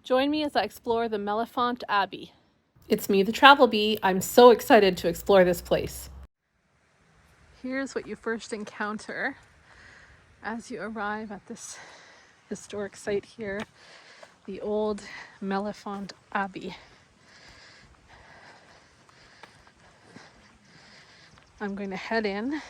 Join me as I explore the Mellifont Abbey. It's me, the Travel Bee. I'm so excited to explore this place. Here's what you first encounter as you arrive at this historic site here, the Old Mellifont Abbey. I'm going to head in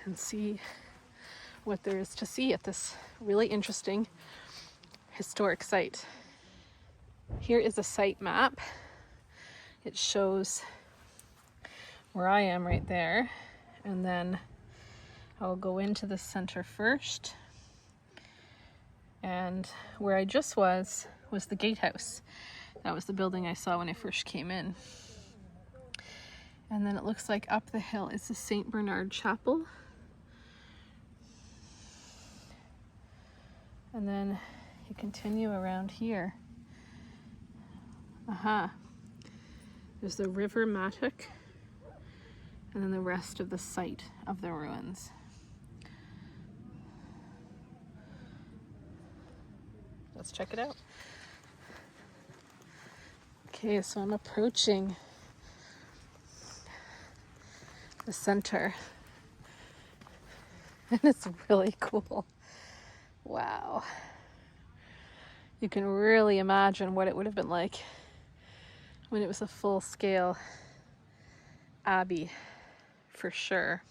and see what there is to see at this really interesting historic site. Here is a site map. It shows where I am right there, and then I'll go into the center first, and where I just was the gatehouse. That was the building I saw when I first came in. And then it looks like up the hill is the St. Bernard Chapel. And then you continue around here. There's the River Mattock, and then the rest of the site of the ruins. Let's check it out. Okay, so I'm approaching the center, and it's really cool. Wow. You can really imagine what it would have been like when it was a full-scale abbey, for sure.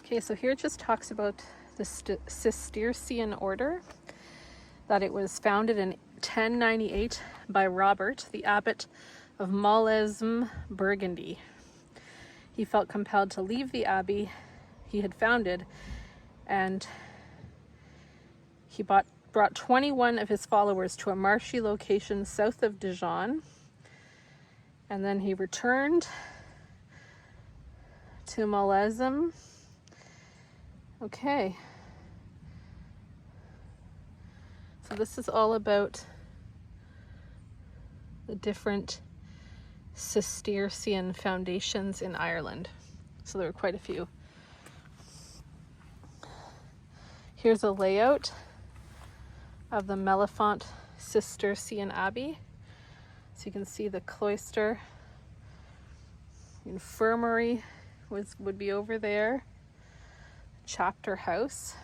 Okay, so here it just talks about the Cistercian order, that it was founded in 1098 by Robert, the abbot of Malesme, Burgundy. He felt compelled to leave the abbey he had founded, and he brought 21 of his followers to a marshy location south of Dijon, and then he returned to Malesme. Okay. So this is all about the different Cistercian foundations in Ireland. So there were quite a few. Here's a layout of the Mellifont Cistercian Abbey. So you can see the cloister, infirmary would be over there, chapter house.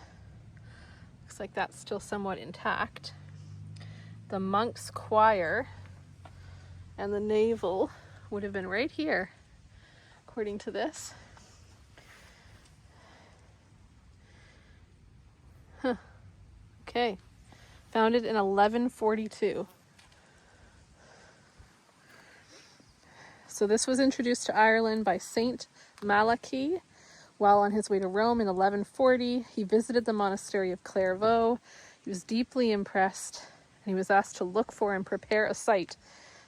Looks like that's still somewhat intact. The monks' choir and the navel would have been right here, according to this. Okay. Founded in 1142. So this was introduced to Ireland by Saint Malachy while on his way to Rome in 1140. He visited the monastery of Clairvaux. He was deeply impressed, and he was asked to look for and prepare a site.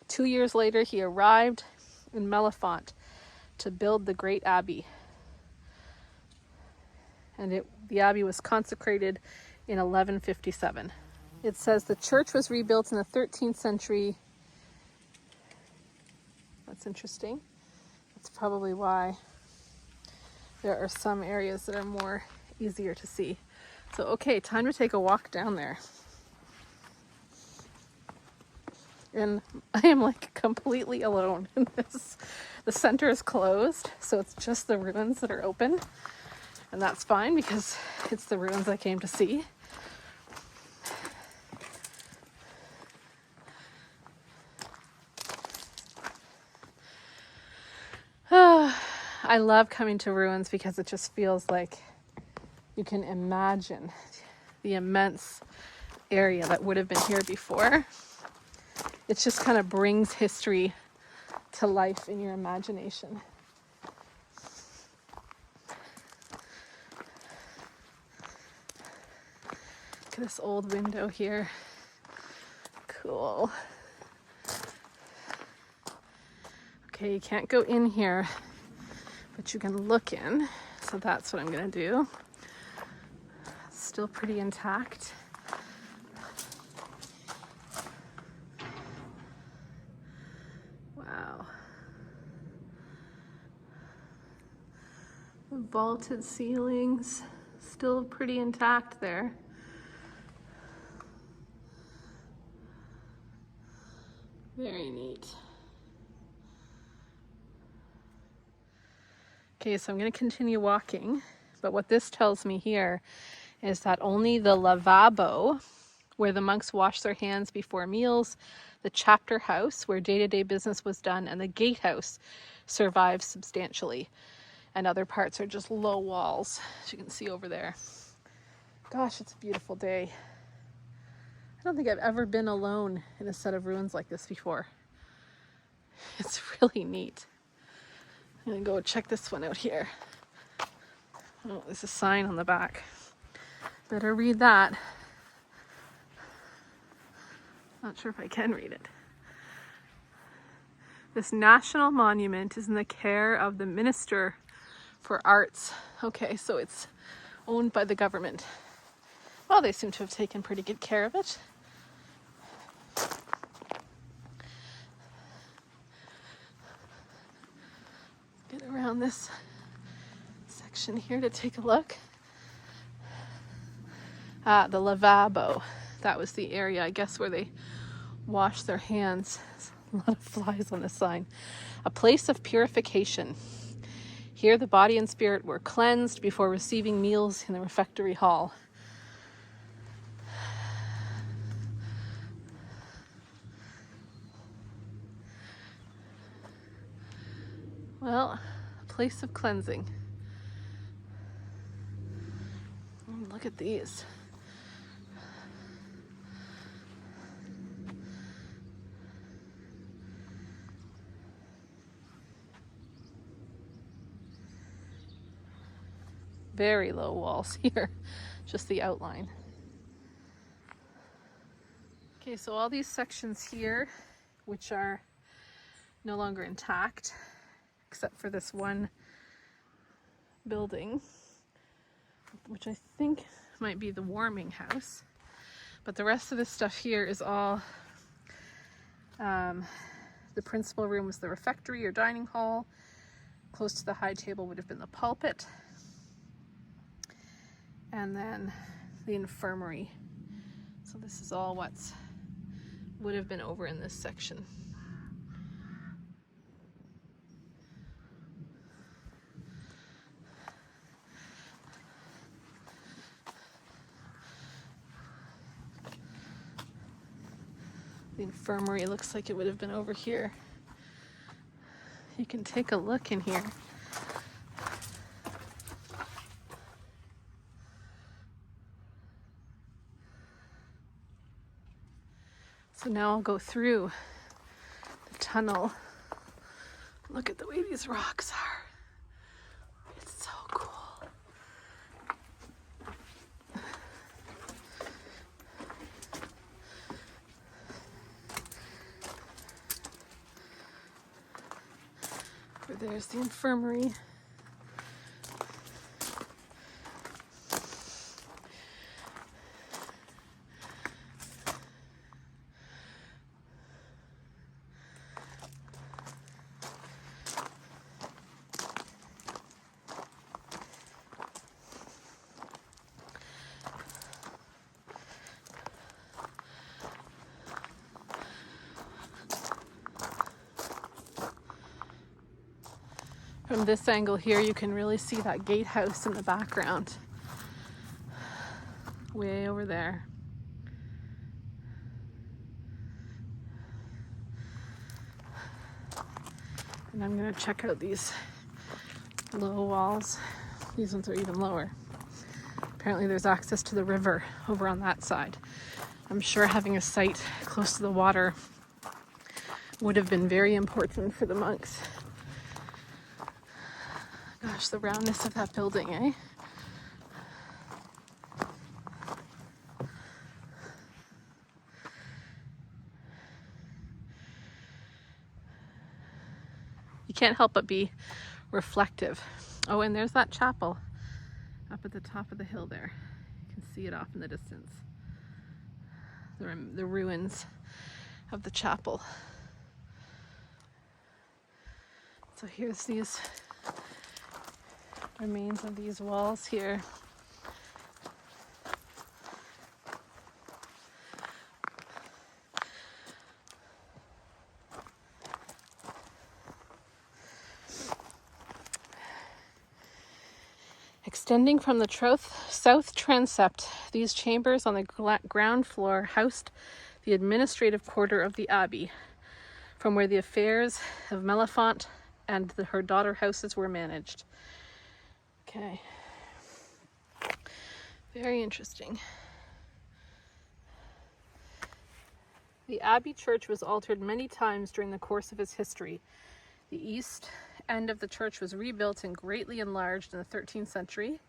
2 years later, he arrived in Mellifont to build the great abbey. And the abbey was consecrated in 1157. It says the church was rebuilt in the 13th century. That's interesting. That's probably why there are some areas that are more easier to see. So, okay, time to take a walk down there. And I am like completely alone in this. The center is closed, so it's just the ruins that are open. And that's fine because it's the ruins I came to see. I love coming to ruins because it just feels like you can imagine the immense area that would have been here before. It just kind of brings history to life in your imagination. Look at this old window here. Cool. Okay, you can't go in here, but you can look in. So that's what I'm gonna do. It's still pretty intact. Wow. The vaulted ceilings, still pretty intact there. Very neat. Okay, so I'm going to continue walking, but what this tells me here is that only the lavabo, where the monks washed their hands before meals, the chapter house, where day-to-day business was done, and the gatehouse survived substantially. And other parts are just low walls, as you can see over there. Gosh, it's a beautiful day. I don't think I've ever been alone in a set of ruins like this before. It's really neat. I'm gonna go check this one out here. Oh, there's a sign on the back. Better read that. Not sure if I can read it. This national monument is in the care of the Minister for Arts. Okay, so it's owned by the government. Well, they seem to have taken pretty good care of it. Get around this section here to take a look. The lavabo. That was the area, I guess, where they wash their hands. There's a lot of flies on the sign. A place of purification. Here the body and spirit were cleansed before receiving meals in the refectory hall. Well, a place of cleansing. Look at these. Very low walls here, just the outline. Okay, so all these sections here, which are no longer intact, except for this one building, which I think might be the warming house. But the rest of this stuff here is all, the principal room was the refectory or dining hall. Close to the high table would have been the pulpit. And then the infirmary. So this is all what's would have been over in this section. The infirmary looks like it would have been over here. You can take a look in here. So now I'll go through the tunnel. Look at the way these rocks are. It's so cool. There's the infirmary. From this angle here, you can really see that gatehouse in the background. Way over there. And I'm gonna check out these low walls. These ones are even lower. Apparently there's access to the river over on that side. I'm sure having a site close to the water would have been very important for the monks. Gosh, the roundness of that building, eh? You can't help but be reflective. Oh, and there's that chapel up at the top of the hill there. You can see it off in the distance. The ruins of the chapel. So here's these remains of these walls here. Extending from the south transept, these chambers on the ground floor housed the administrative quarter of the abbey, from where the affairs of Mellifont and her daughter houses were managed. Okay. Very interesting. The abbey church was altered many times during the course of its history. The east end of the church was rebuilt and greatly enlarged in the 13th century.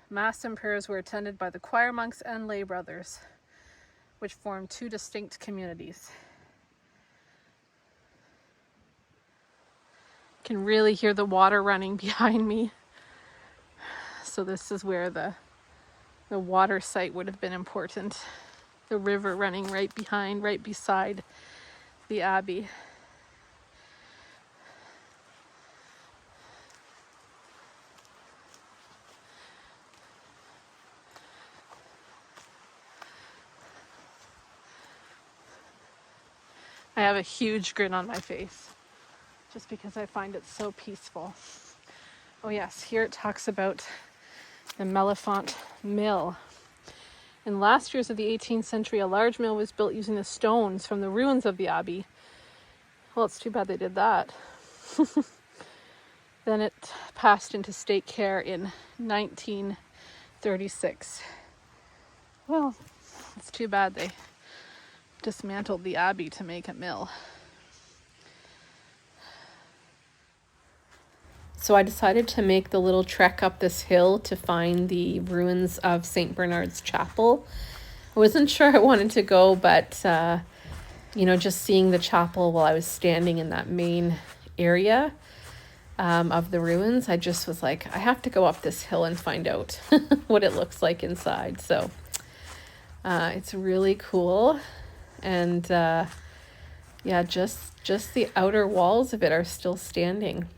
Mass and prayers were attended by the choir monks and lay brothers, which formed two distinct communities. You can really hear the water running behind me. So this is where the water site would have been important. The river running right beside the abbey. I have a huge grin on my face, just because I find it so peaceful. Oh yes, here it talks about the Mellifont Mill. In last years of the 18th century, a large mill was built using the stones from the ruins of the abbey. Well, it's too bad they did that. Then it passed into state care in 1936. Well, it's too bad they dismantled the abbey to make a mill. So I decided to make the little trek up this hill to find the ruins of St. Bernard's Chapel. I wasn't sure I wanted to go, but just seeing the chapel while I was standing in that main area of the ruins, I just was like, I have to go up this hill and find out what it looks like inside. So it's really cool. And just the outer walls of it are still standing.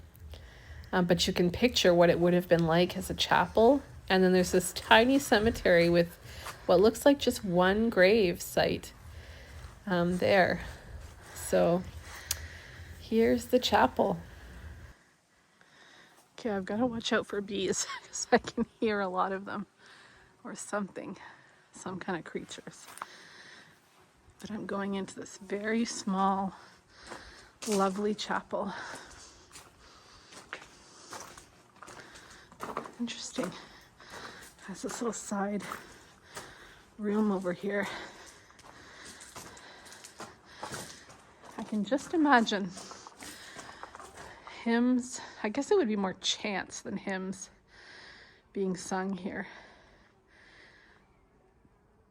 But you can picture what it would have been like as a chapel. And then there's this tiny cemetery with what looks like just one grave site there. So here's the chapel. Okay, I've got to watch out for bees because I can hear a lot of them, or something, some kind of creatures. But I'm going into this very small, lovely chapel. Interesting. Has this little side room over here. I can just imagine hymns. I guess it would be more chants than hymns being sung here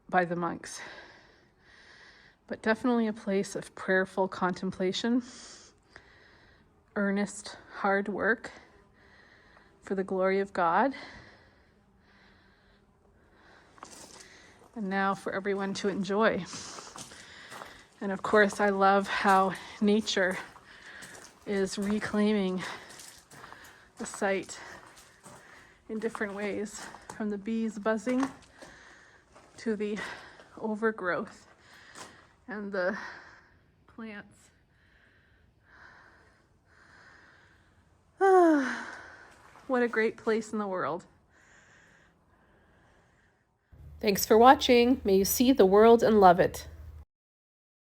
by the monks. But definitely a place of prayerful contemplation, earnest, hard work for the glory of God. And now for everyone to enjoy. And of course, I love how nature is reclaiming the site in different ways, from the bees buzzing to the overgrowth and the plants. What a great place in the world. Thanks for watching. May you see the world and love it.